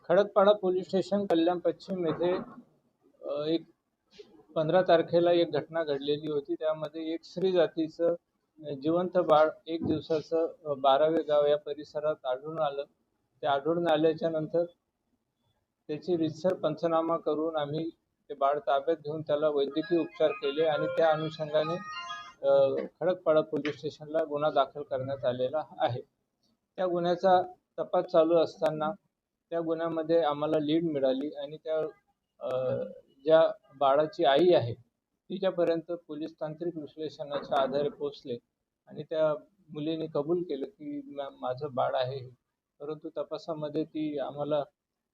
Khadakpada police station कल्याण पश्चिम येथे एक 15 तारखेला एक घटना घडलेली होती। त्यामध्ये एक स्त्री जातीचं जिवंत बाळ 1 दिवसाचं 12वे गाव या परिसरात आढळून आलं। ते आढळून आल्याच्या नंतर त्याची रीतसर पंचनामा करून आम्ही ते बाळ ताब्यात घेऊन त्याला वैद्यकीय उपचार केले आणि त्या अनुषंगाने खडकपाडा पोलीस स्टेशनला गुन्हा दाखल करण्यात आलेला आहे। त्या गुन्ह्याचा तपास चालू असताना त्या गुन्ह्यामध्ये आम्हाला लीड मिळाली आणि त्या ज्या बाळाची आई आहे तिच्यापर्यंत पोलीस तांत्रिक विश्लेषणाच्या आधारे पोहोचले आणि त्या मुलीने कबूल केलं की माझं बाळ आहे। परंतु तपासामध्ये ती आम्हाला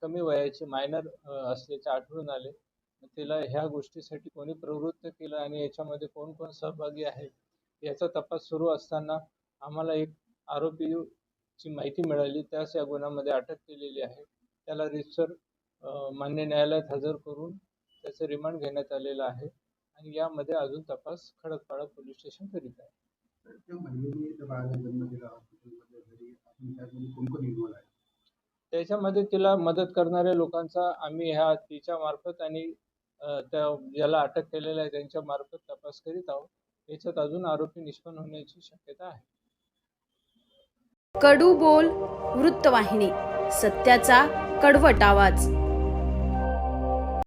कमी वयाची मायनर असल्याचे आढळून आले। तिला ह्या गोष्टीसाठी कोणी प्रवृत्त केलं आणि याच्यामध्ये कोण कोण सहभागी आहे याचा तपास सुरू असताना आम्हाला एक आरोपीची माहिती मिळाली। त्यास या गुन्ह्यामध्ये अटक केलेली आहे। त्याला रीतसर मान्य न्यायालयात हजर करून त्याचं रिमांड घेण्यात आलेलं आहे आणि यामध्ये अजून तपास खडकपाडा पोलीस स्टेशन करीत आहे। त्याच्यामध्ये तिला मदत करणाऱ्या लोकांचा आम्ही तिच्या मार्फत आणि त्या ज्याला अटक केलेलं आहे त्यांच्या मार्फत तपास करीत आहोत। याच्यात अजून आरोपी निष्पन्न होण्याची शक्यता आहे। कडू बोल वृत्तवाहिनी, सत्याचा कडवट आवाज।